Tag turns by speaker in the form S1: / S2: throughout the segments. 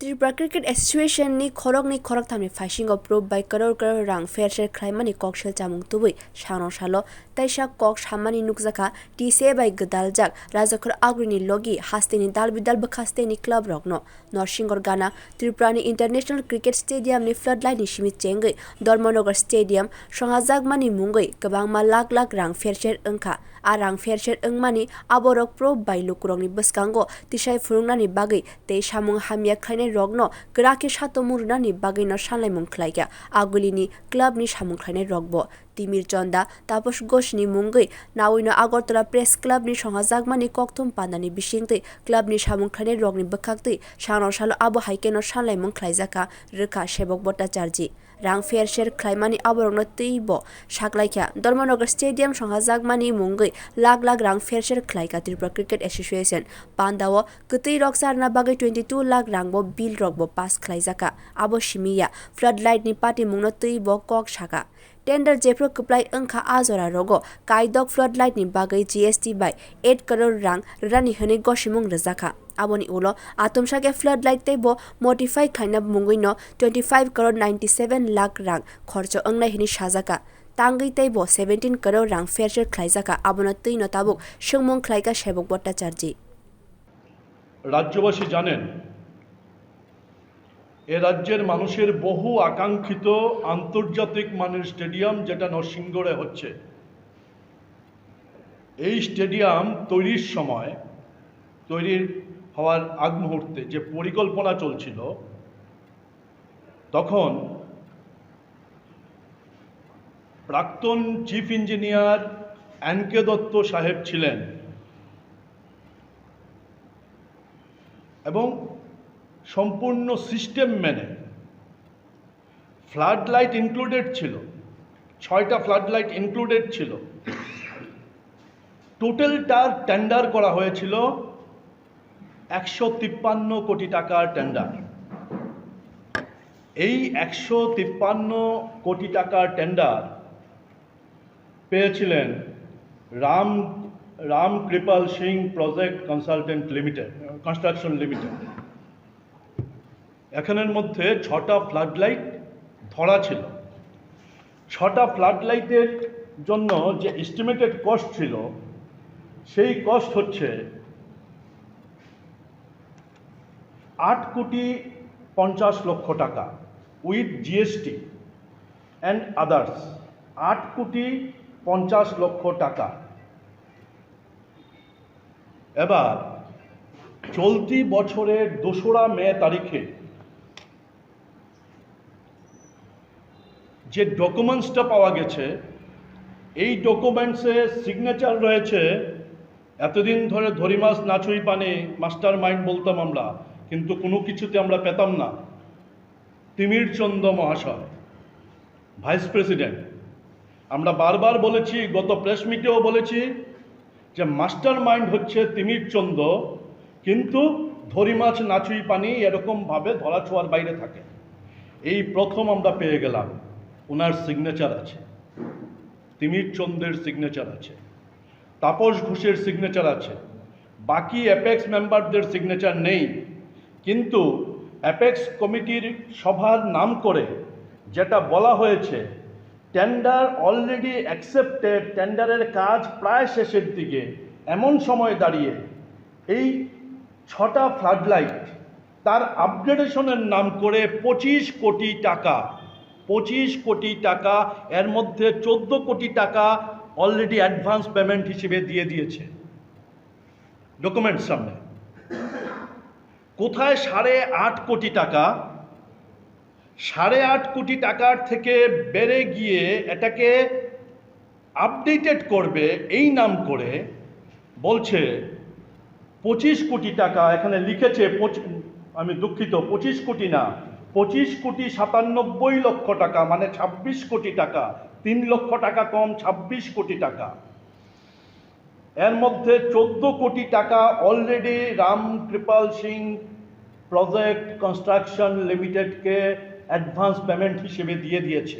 S1: Tripura Cricket Association ni khorok tham ni phishing approved by crore rang pher sher khwlai koksilsamwng tubui sangrong salo teisa kok samani nukjaka tisa by gdaljak rajakhor agrini logi hasteni dalbidal bkhasteni club rokno norsingor gana Tripura ni International Cricket Stadium ni floodlight ni simi chengai Dormonogar Stadium songsajak mani mungoi kwbangma lakh rang pher sher wngkha rang pher sher wngmani aborok pro by lukurokni bwskango tisai phurungnani bagui tei samwng hamya khlainai rokno kwrake satomung rwnani bagui no sanlaimung khlaika agulini club ni samwng khlainai rokbo timir chonda tapos goshni mungui nawino Agartala press club ni songsajak mani kokthum panda ni bisingtui club ni samwng khlainai rokni bwkhaktui sangrong salo abo haike no sanlaimung khlaijaka rwkha Sebok bhattacharjee rang pher sher khlaimani aborokno teibo saklaikha Dormonogar Stadium songsajak mani mungui lakh rang pher sher khlaika Tripura Cricket Association pandao kwtui rok charna bagui 22 lakh rangbo bill rokbo pass khlaijaka abo simiya floodlight ni party mungno teibo kok saka tender jepro khwlai wngkha ajora rogo kaidok floodlight ni bagui GST by 8 crore rang rani hene gosimung rwjaka aboni ulo atomsake floodlight teibo modify khlaina mungui no 25 crore 97 lakh rang khorcho ongnai hini sajaka tangui teibo 17 crore rang pher sher khlaijaka abono tui no tabuk samwng khlaika Sebok bhattacharjee
S2: রাজ্যবাসী জানেন এ রাজ্যের মানুষের বহু আকাঙ্ক্ষিত আন্তর্জাতিক মানের stadium যেটা নরসিংগড়ে হচ্ছে এই stadium তৈরির সময় তৈরির হওয়ার আগ মুহূর্তে যে পরিকল্পনা চলছিল তখন প্রাক্তন চিফ ইঞ্জিনিয়ার এনকে দত্ত সাহেব ছিলেন এবং সম্পূর্ণ সিস্টেম মেনে ফ্লাড লাইট ইনক্লুডেড ছিল 6টা ফ্লাড লাইট ইনক্লুডেড ছিল টোটালটার টেন্ডার করা হয়েছিল 153 কোটি টাকার টেন্ডার এই 153 কোটি টাকার টেন্ডার পেয়েছিলেন Ram Kripal Singh project construction limited এখানের মধ্যে 6টা ফ্লাড লাইট ধরা ছিল 6টা ফ্লাড লাইটের জন্য যে এস্টিমেটেড কস্ট ছিল সেই কস্ট হচ্ছে 8 কোটি 50 লক্ষ টাকা উইথ জিএসটি অ্যান্ড আদার্স 8 কোটি 50 লক্ষ টাকা এবার চলতি বছরের 2রা মে তারিখে যে ডকুমেন্টসটা পাওয়া গেছে এই ডকুমেন্টসে সিগনেচার রয়েছে এতদিন ধরে ধরি মাছ নাচুই পানি মাস্টার মাইন্ড বলতাম আমরা কিন্তু কোনো কিছুতে আমরা পেতাম না তিমির চন্দ মহাশয় ভাইস প্রেসিডেন্ট আমরা বারবার বলেছি গত প্রেস মিটেও বলেছি যে মাস্টার মাইন্ড হচ্ছে তিমির চন্দ কিন্তু ধরি মাছ নাচুই পানি এরকমভাবে ধরা ছোঁয়ার বাইরে থাকে এই প্রথম আমরা পেয়ে গেলাম ওনার সিগনেচার আছে তিমির চন্দের সিগনেচার আছে তাপস ঘোষের সিগনেচার আছে বাকি অ্যাপেক্স মেম্বারদের সিগনেচার নেই কিন্তু অ্যাপেক্স কমিটির সভার নাম করে যেটা বলা হয়েছে টেন্ডার অলরেডি অ্যাকসেপ্টেড টেন্ডারের কাজ প্রায় শেষের দিকে এমন সময় দাঁড়িয়ে এই 6টা ফ্লাড লাইট তার আপগ্রেডেশনের নাম করে 25 কোটি টাকা এর মধ্যে 14 কোটি টাকা অলরেডি অ্যাডভান্স পেমেন্ট হিসেবে দিয়ে দিয়েছে ডকুমেন্ট সামনে কোথায় 8.5 কোটি টাকা 8.5 কোটি টাকার থেকে বেড়ে গিয়ে এটাকে আপডেটেড করবে এই নাম করে বলছে 25 কোটি টাকা এখানে লিখেছে আমি দুঃখিত 25 কোটি না 25 কোটি 97 লক্ষ টাকা মানে 26 কোটি টাকা 3 লক্ষ টাকা কম 26 কোটি টাকা এর মধ্যে 14 কোটি টাকা already Ram Kripal Singh project construction লিমিটেডকে অ্যাডভান্স পেমেন্ট হিসেবে দিয়ে দিয়েছে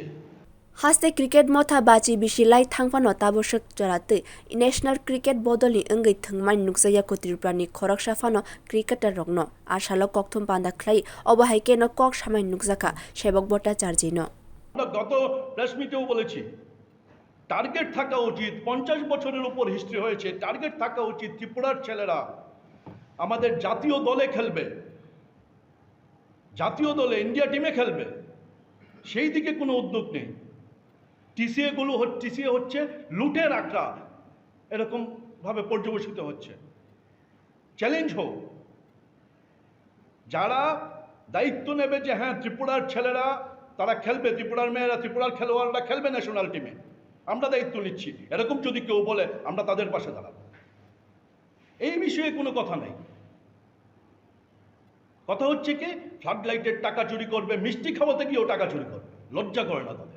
S1: haste cricket motha bachi bisilai thangfano tabosek jarate national cricket bodoli engei thungmai nukjaya ko Tripura ni khorok safano cricketer rokno asalo kokthum panda khwlai obahaike no kok samai nukjaka Sebok bhattacharjee no
S2: আমরা গত press মিটেও বলেছি target থাকা উচিত 50 বছরের উপর history হয়েছে target থাকা উচিত ত্রিপুরার ছেলেরা আমাদের জাতীয় দলে খেলবে জাতীয় দলে ইন্ডিয়া টিমে খেলবে সেই দিকে কোনো উদ্যোগ নেই টিসিএ হচ্ছে লুটের আখড়া এরকম ভাবে পর্যবেসিত হচ্ছে চ্যালেঞ্জ হোক যারা দায়িত্ব নেবে যে হ্যাঁ ত্রিপুরার ছেলেরা তারা খেলবে ত্রিপুরার মেয়েরা ত্রিপুরার খেলোয়াড়রা খেলবে ন্যাশনাল টিমে আমরা দায়িত্ব নিচ্ছি এরকম যদি কেউ বলে আমরা তাদের পাশে দাঁড়াবো এই বিষয়ে কোনো কথা নেই কথা হচ্ছে কি ফ্লাড লাইটের টাকা চুরি করবে মিষ্টি খাওয়াতে গিয়েও টাকা চুরি করবে লজ্জা করে না তাদের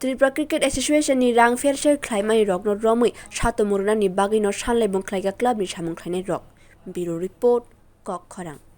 S1: Tripura Cricket Association ni rang pher sher khlaimai rok no romui sato muruna ni bagui no sanlai bong khlaiga club ni samwng khlainai rok. Bureau report kokthum.